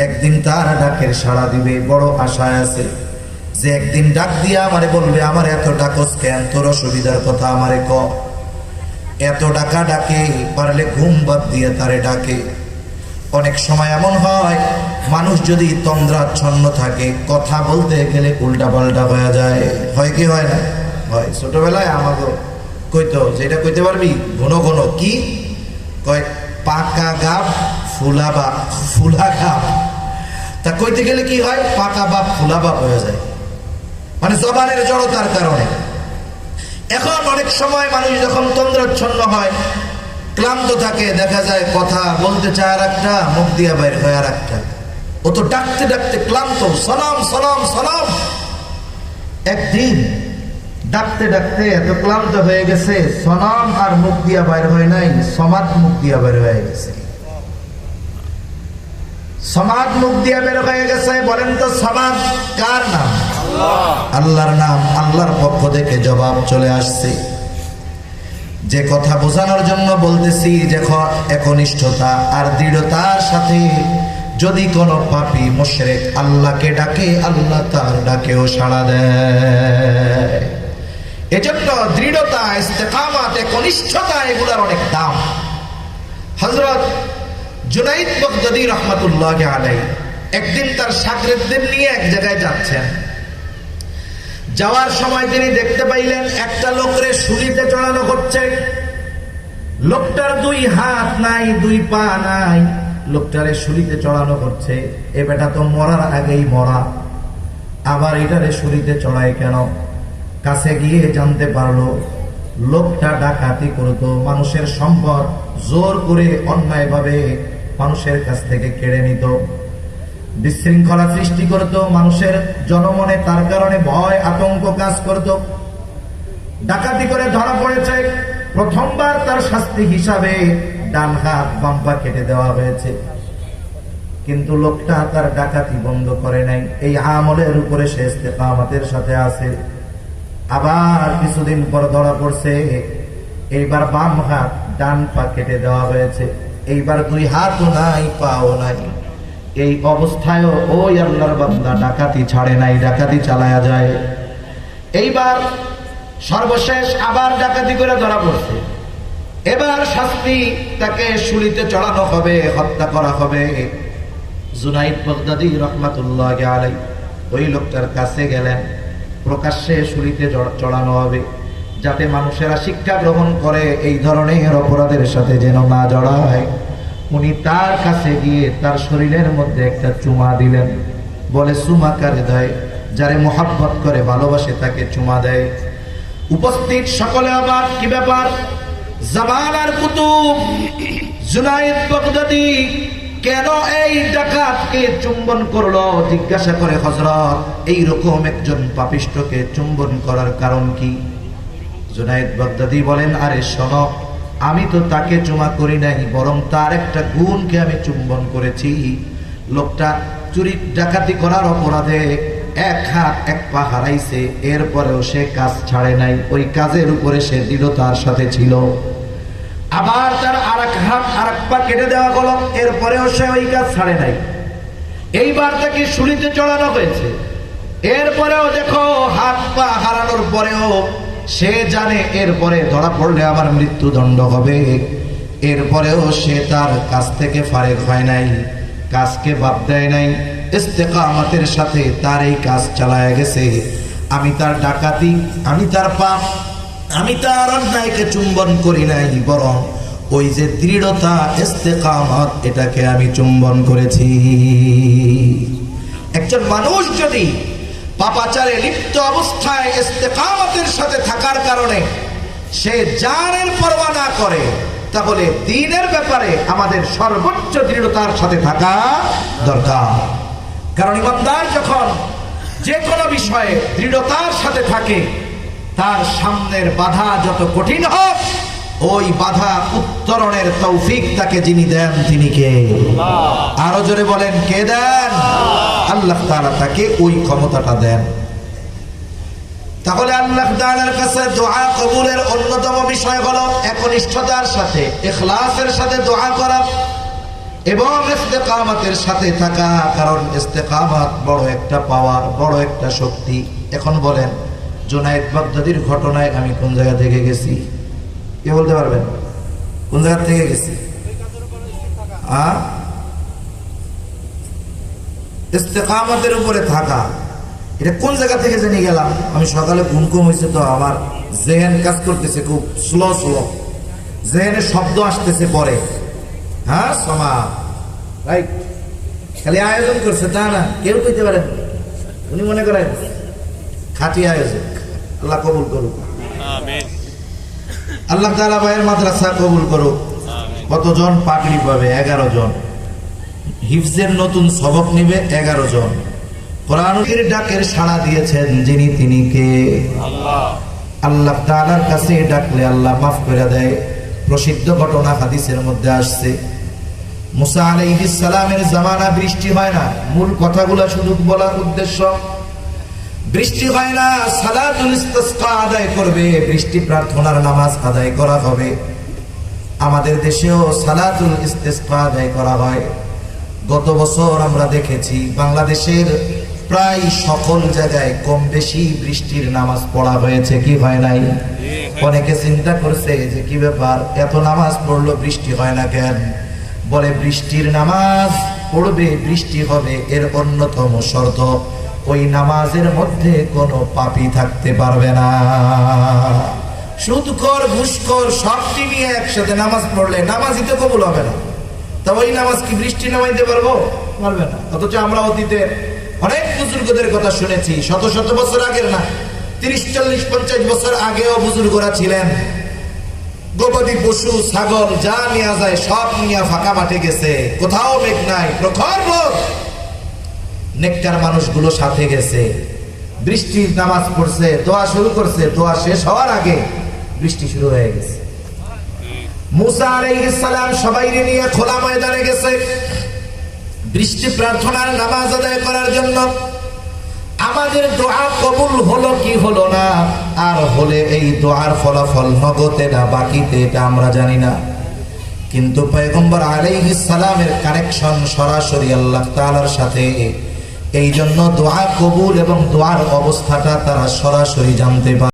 একদিন তার ডাকের সাড়া দিবে, বড় আশায় আছে যে একদিন ডাক দিয়া আমারে বলবে, আমার এত ডাকস কেন, তোর অসুবিধার কথা আমারে ক। এত ডাকা ডাকে, পারলে ঘুম বাদ দিয়ে তারে ডাকে। অনেক সময় এমন হয়, মানুষ যদি তন্দ্রাচ্ছন্ন থাকে, কথা বলতে গেলে উল্টা পাল্টা হয়ে যায়। হয় কি হয় না? হয়। ছোটবেলায় আমাকে কইতো, যেটা কইতে পারবি ঘন ঘন কি কয়, পাকা গাব ফুলা বাপ, ফুলা গাব। তা কইতে গেলে কি হয়, পাকা বাপ ফুলা বাপ হয়ে যায়, মানে জবানের জড়তার কারণে। এখন অনেক সময় মানুষ যখন তন্দ্রাচ্ছন্ন হয়, ক্লান্ত থাকে, দেখা যায় কথা বলতে চায় আর একটা, মুখ দিয়া বাইর হয় আর একটা। ও তো ডাকতে ডাকতে ক্লান্ত, সালাম সালাম সালাম। একদিন ডাকতে ডাকতে এত ক্লান্ত হয়ে গেছে, সালাম আর মুখ দিয়া বাইর হয় নাই, সমাদ মুখ দিয়া বের হয়ে গেছে। সমাদ মুখ দিয়া বের হয়ে গেছে। বলেন তো সমাদ কার নাম? আল্লাহর নাম। আল্লাহর পক্ষ থেকে জবাব চলে আসছে। যে কথা বোঝানোর জন্য বলতেছি, যে একনিষ্ঠতা আর দৃঢ়তার সাথে যদি কোনো পাপী মুশরিক আল্লাহকে ডাকে, আল্লাহ তার ডাকেও সাড়া দেয়। এজন্য দৃঢ়তা, ইস্তেকামাত, একনিষ্ঠতা এগুলোর অনেক দাম। হযরত জুনাইদ বাগদাদী রাহমাতুল্লাহি আলাইহি একদিন তার শাগিরদের নিয়ে এক জায়গায় যাচ্ছেন। যাওয়ার সময় তিনি দেখতে পাইলেন একটা লোকরে শুলিতে চড়ানো হচ্ছে। লোকটার দুই হাত নাই, দুই পা নাই, লোকটারে শুলিতে চড়ানো হচ্ছে। এ বেটা তো মরার আগেই মরা, আবার এটারে শুলিতে চড়ায় কেন? কাছে গিয়ে জানতে পারলো লোকটা ডাকাতি করতো, মানুষের সম্পদ জোর করে অন্যায়ভাবে মানুষের কাছ থেকে কেড়ে নিত, বিশৃঙ্খলা সৃষ্টি করত, মানুষের জনমনে তার কারণে ভয় আতঙ্ক কাজ করত। ডাকাতি করে ধরা পড়েছে। প্রথমবার তার শাস্তি হিসাবে ডান হাত বাম পা কেটে দেওয়া হয়েছে। কিন্তু লোকটা তার ডাকাতি বন্ধ করে নাই, এই আমলের উপরে সে ইস্তেকামাতের সাথে আছে। আবার কিছুদিন পর ধরা পড়ছে, এইবার বাম হাত ডান পা কেটে দেওয়া হয়েছে। এইবার দুই হাতও নাই, পাও নাই। এই অবস্থায়ও ওই আল্লাহর বান্দা ডাকাতি ছাড়ে নাই, ডাকাতি চালায়া যায়। এইবার সর্বশেষ আবার ডাকাতি করে ধরা পড়ছে। এবার শাস্তি, তাকে শুলিতে চড়ানো হবে, হত্যা করা হবে। জুনাইদ বাগদাদী রাহমাতুল্লাহি আলাইহি ওই লোকটার কাছে গেলেন, প্রকাশ্যে শুলিতে চড়ানো হবে, যাতে মানুষেরা শিক্ষা গ্রহণ করে এই ধরনের অপরাধের সাথে যেন না জড়ায়। উনি তার কাছে গিয়ে তার শরীরের মধ্যে একটা চুমা দিলেন। বলে চুমা কারে দেয়? যারে মোহাব্বত করে, ভালোবাসে, তাকে চুমা দেয়। উপস্থিত সকলে আবার কি ব্যাপার? জামানার কুতুব জুনাইদ বাগদাদী কেন এই ডাকাতকে চুম্বন করলো? জিজ্ঞাসা করে, হযরত এইরকম একজন পাপিষ্ঠকে চুম্বন করার কারণ কি? জুনাইদ বাগদাদী বলেন, আরে শোনো, আমি তো তাকে চুমা করি নাই, বরং তার একটা গুণকে আমি চুম্বন করেছি। লোকটা চুরি ডাকাতি করার অপরাধে এক হাত এক পা হারাইছে, এরপরেও সে কাজ ছাড়ে নাই, ওই কাজের উপরে সে দৃঢ়তার সাথে ছিল। আবার তার আরেক হাত আরেক পা কেটে দেওয়া হলো, এরপরেও সে ওই কাজ ছাড়ে নাই। এইবার তাকে শুলিতে চড়ানো হয়েছে। এরপরেও দেখো, হাত পা হারানোর পরেও সে জানে এরপরে ধরা পড়লে আমার মৃত্যুদণ্ড হবে। এরপরেও সে তার কাজ থেকে ফারেক হয় নাই, কাজকে বাদ দেয় নাই, ইস্তেকামাতের সাথে তার এই কাজ চালায় গেছে। আমি তার ডাকাতি, আমি তার পাপ, আমি তার অন্যায়কে চুম্বন করি নাই, বরং ওই যে দৃঢ়তা, ইস্তেকামত, এটাকে আমি চুম্বন করেছি। একজন মানুষ যদি পাপাচারে লিপ্ত অবস্থায় ইস্তেকামতের সাথে থাকার কারণে সে জানের পরোয়া না করে, তাহলে দ্বীনের ব্যাপারে আমাদের সর্বোচ্চ দৃঢ়তার সাথে থাকা দরকার। কারণ ইমানদার যখন যে কোনো বিষয়ে দৃঢ়তার সাথে থাকে, তার সামনের বাধা যত কঠিন হোক, ওই বাধা উত্তরণের তৌফিক তাকে যিনি দেন, তিনি কে? আরো জোরে বলেন, কে দেন? আল্লাহ তাআলা তাকে ওই ক্ষমতাটা দেন। তাহলে আল্লাহ তাআলার কাছে দোয়া কবুলের অন্যতম বিষয় হলো একনিষ্ঠতার সাথে, ইখলাসের সাথে দোয়া করা। এবং ইস্তেকামতের সাথে থাকা, কারণ ইস্তেকামত বড় একটা পাওয়ার, বড় একটা শক্তি। এখন বলেন, জুনায়েদ বাগদাদির ঘটনায় আমি কোন জায়গা থেকে গেছি? কে বলতে পারবেন কোন জায়গা থেকে গেছি? ইস্তেকামতের উপরে থাকা, এটা কোন জায়গা থেকে জেনে গেলাম? আমি সকালে ঘুম কম হয়েছে তো আমার জেহেন কাজ করতেছে খুব স্লো, জেহেনে শব্দ আসতেছে পরে। হ্যাঁ, সমা রাইট, খালি আয়োজন করছে তা না, কেউ কইতে পারেন। উনি মনে করেন খাঁটি আয়োজক। আল্লাহ কবুল করুক, আল্লাহ তাআলা ভাইয়ের মাদ্রাসা কবুল করুক। কতজন পাগড়ি পাবে? 11 জন। হিফজের নতুন সবক নিবে 11 জন। কোরআনের ডাকের সাড়া দিয়েছেন যিনি, তিনি কে? আল্লাহ তাআলার কাছে ডাকলে আল্লাহ মাফ করে দেয়। প্রসিদ্ধ ঘটনা হাদিসের মধ্যে আসছে, মুসা আলাইহিস সালামের জামানা বৃষ্টি হয় না। মূল কথাগুলো শুধু বলার উদ্দেশ্য, বৃষ্টি হয় না, সালাতুল ইস্তিসকা আদায় করবে, বৃষ্টি প্রার্থনার নামাজ আদায় করা হবে। আমাদের দেশেও সালাতুল ইস্তিসকা আদায় করা হয়। গত বছর আমরা দেখেছি বাংলাদেশের প্রায় সকল জায়গায় কম বেশি বৃষ্টির নামাজ পড়া হয়েছে, কি হয় নাই? অনেকে চিন্তা করছে যে কি ব্যাপার, এত নামাজ পড়লো বৃষ্টি হয় না কেন? বলে বৃষ্টির নামাজ পড়বে, বৃষ্টি হবে, এর অন্যতম শর্ত ওই নামাজের মধ্যে কোনো পাপী থাকতে পারবে না। সুদখোর, ঘুষখোর সবটি নিয়ে একসাথে নামাজ পড়লে নামাজই তো কবুল হবে না। তা ওই নামাজ কি বৃষ্টি নামাইতে পারবো? পারবে না। অথচ আমরা অতীতে অনেক বুজুর্গদের কথা শুনেছি, শত শত বছর আগের না, 30, 40, 50 বছর আগেও বুজুর্গরা ছিলেন। গবাদি পশু, ছাগল যা নিয়ে যায় সব নিয়ে ফাঁকা মাঠে গেছে, কোথাও মেঘ নাই, প্রখর রোদ। নেককার মানুষগুলো সাথে গেছে, বৃষ্টির নামাজ পড়ছে, দোয়া শুরু করছে, দোয়া শেষ হওয়ার আগে বৃষ্টি শুরু হয়ে গেছে। মুসা আলাইহিস সালাম সবাইকে নিয়ে খোলা ময়দানে গেছে বৃষ্টি প্রার্থনার নামাজ আদায় করার জন্য। আমাদের দোয়া কবুল হলো কি হলো না, আর হলে এই দোয়ার ফলাফল নগদে না বাকিতে, এটা আমরা জানি না। কিন্তু পয়গম্বর আলাইহিস সালামের কানেকশন সরাসরি আল্লাহ তাআলার সাথে, এই জন্য দোয়া কবুল এবং দোয়ার অবস্থাটা তারা সরাসরি জানতে পারে।